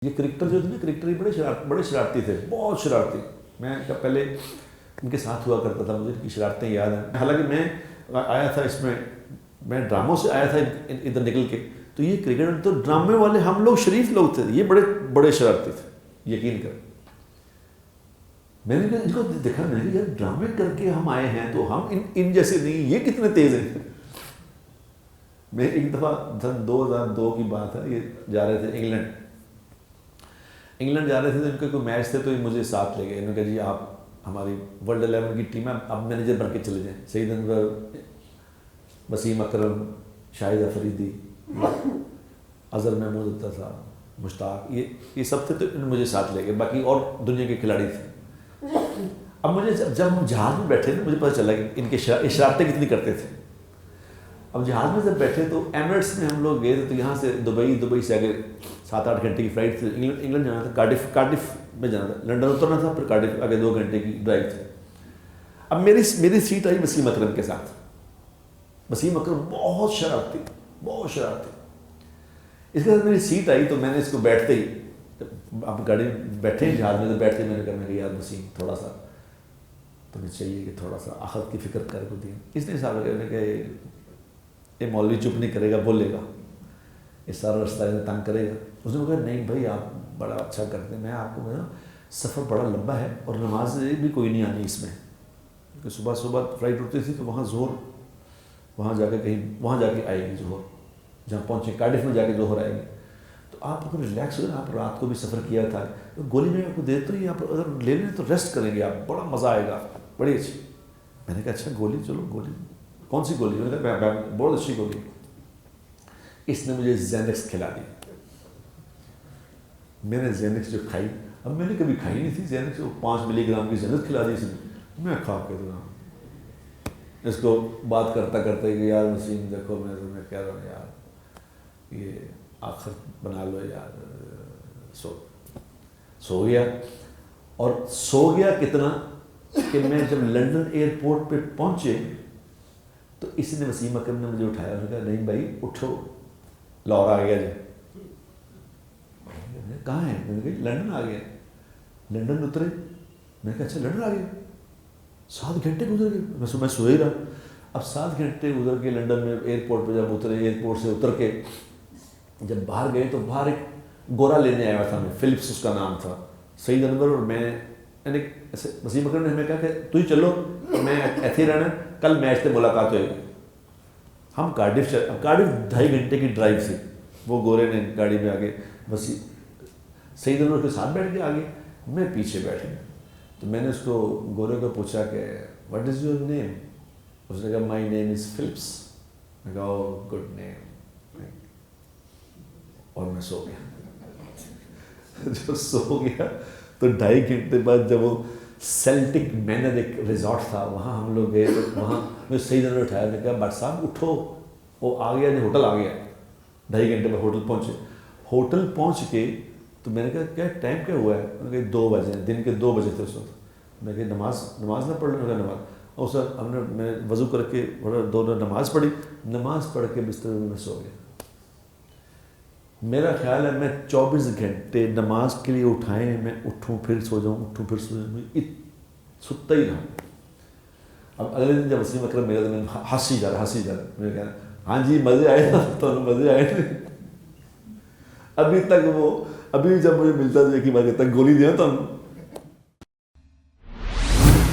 یہ کرکٹر جو تھے نا، کرکٹر ہی بڑے شرارتی تھے، بہت شرارتی. میں پہلے ان کے ساتھ ہوا کرتا تھا، مجھے ان کی شرارتیں یاد ہیں. حالانکہ میں آیا تھا اس میں ڈراموں سے آیا تھا ادھر نکل کے. تو یہ کرکٹ تو ڈرامے والے ہم لوگ شریف لوگ تھے، یہ بڑے شرارتی تھے، یقین کر. میں نے ان کو دیکھا، میں نے یار ڈرامے کر کے ہم آئے ہیں تو ہم ان جیسے نہیں، یہ کتنے تیز ہیں. میں ایک دفعہ 2002 کی بات ہے، یہ جا رہے تھے انگلینڈ جا رہے تھے، تو ان کے کوئی میچ تھے تو مجھے ساتھ لے گئے. انہوں نے کہا جی آپ ہماری ورلڈ 11 کی ٹیم ہے، اب مینیجر بن کے چلے جائیں. سعید انور، وسیم اکرم، شاہد افریدی، اظہر محمود عطا صاحب، مشتاق، یہ سب تھے. تو انہوں نے مجھے ساتھ لے گئے، باقی اور دنیا کے کھلاڑی تھے. اب مجھے جب ہم جہاز میں بیٹھے نا، مجھے پتہ چلا کہ ان کے شرارتیں کتنی کرتے تھے. اب جہاز میں جب بیٹھے تو ایمریٹس میں ہم لوگ گئے تھے، تو یہاں سے دبئی سے آگے 7-8 گھنٹے کی فلائٹ تھی. انگلینڈ جانا تھا، کارڈف میں جانا تھا، لنڈن اترنا تھا، پھر کارڈف آگے 2 گھنٹے کی ڈرائیو تھی. اب میری سیٹ آئی وسیم اکرم کے ساتھ. وسیم اکرم بہت شرارتی. اس کے ساتھ میری سیٹ آئی تو میں نے اس کو بیٹھتے ہی، اب گاڑی میں بیٹھے جہاز میں تو بیٹھتے میں نے کہا، میرے یار وسیم تھوڑا سا تمہیں چاہیے کہ تھوڑا سا آخرت کی فکر کر کو دیں. اس نے صاحب کہ یہ مولوی چپ نہیں کرے گا، بولے گا، یہ سارا رستہ انہیں تنگ کرے گا. اس نے کہا نہیں بھائی آپ بڑا اچھا کرتے ہیں، میں آپ کو سفر بڑا لمبا ہے اور نماز بھی کوئی نہیں آنی اس میں، کیونکہ صبح فلائٹ اٹھتی تھی تو وہاں ظہر، وہاں جا کے آئے گی ظہر، جہاں پہنچے کارڈف میں جا کے ظہر آئے گی. تو آپ اگر ریلیکس ہوئے، آپ رات کو بھی سفر کیا تھا، تو گولی میں آپ کو دے تو ہی آپ اگر لے لیں تو ریسٹ کریں گے، آپ بڑا مزہ آئے گا، بڑی اچھی. میں نے کہا اچھا گولی، چلو گولی کون سی گولی؟ میں نے کہا بہت اچھی گولی. اس نے مجھے زینکس کھلا دی. میں نے زینکس جو کھائی، اب میں نے کبھی کھائی نہیں تھی زینکس، 5 ملی گرام کی زینکس کھلا دی اس نے. میں کھا کے اس کو بات کرتا کہ یار وسیم دیکھو میں تمہیں کہہ رہا ہوں یار، یہ آخر بنا لو یار. سو گیا. اور سو گیا کتنا کہ میں جب لنڈن ایئرپورٹ پہ پہنچے تو اس نے، وسیم اکرم نے مجھے اٹھایا. انہوں نے کہا نہیں بھائی اٹھو، لاہور آ گیا جی. کہاں ہے؟ میں نے کہا لنڈن آ گیا. لنڈن اترے. میں نے کہا اچھا لنڈن آ گیا. 7 گھنٹے گزر گئے، میں سوئے رہا. اب 7 گھنٹے گزر کے لنڈن میں ایئرپورٹ پہ جب اترے، ایئرپورٹ سے اتر کے جب باہر گئے تو باہر ایک گورا لینے آیا تھا میں، فلپس اس کا نام تھا. سعید انور اور میں، یعنی وسیم اکرم نے ہمیں کہا کہ تو ہی چلو، میں ایسے ہی رہنا، کل میچ سے ملاقات ہوئے گی. ہم کارڈف 2.5 گھنٹے کی ڈرائیو تھی. وہ گورے نے گاڑی میں آگے، بس سعید انور کے ساتھ بیٹھ کے آگے، میں پیچھے بیٹھ گیا. تو میں نے اس کو گورے کو پوچھا کہ واٹ از یور نیم؟ اس نے کہا مائی نیم از فلپس. میں کہا او گڈ نیم. اور میں سو گیا. جب سو گیا تو 2.5 گھنٹے بعد جب وہ سیلٹک مینر ایک ریزورٹ تھا، وہاں ہم لوگ گئے تو وہاں میں سعید انور اٹھایا. میں نے کہا بٹ صاحب اٹھو. وہ آ گیا نہیں، ہوٹل آ گیا. 2.5 گھنٹے میں ہوٹل پہنچے. ہوٹل پہنچ کے تو میں نے کہا کیا ٹائم کیا ہوا ہے؟ میں نے کہا 2 بجے، دن کے 2 بجے تھے اس وقت. میں نے کہا نماز نہ پڑھ لوں؟ میں نے کہا نماز. اور سر ہم نے، میں وضو کر کے دونوں نماز پڑھی. نماز پڑھ کے بستر میں سو گیا. میرا خیال ہے میں 24 گھنٹے نماز کے لیے اٹھائیں، میں اٹھوں پھر سو جاؤں، اٹھوں پھر سو جاؤں، میں ستا ہی رہا. اب اگلے دن جب وسیم اکرم میرا، میں ہنسی جا رہا. میں نے کہا ہاں جی مزے آئے نا، تو مزے آئے نا. ابھی تک وہ، ابھی جب مجھے ملتا تو ایک ہی بات کہتا، گولی دیا تو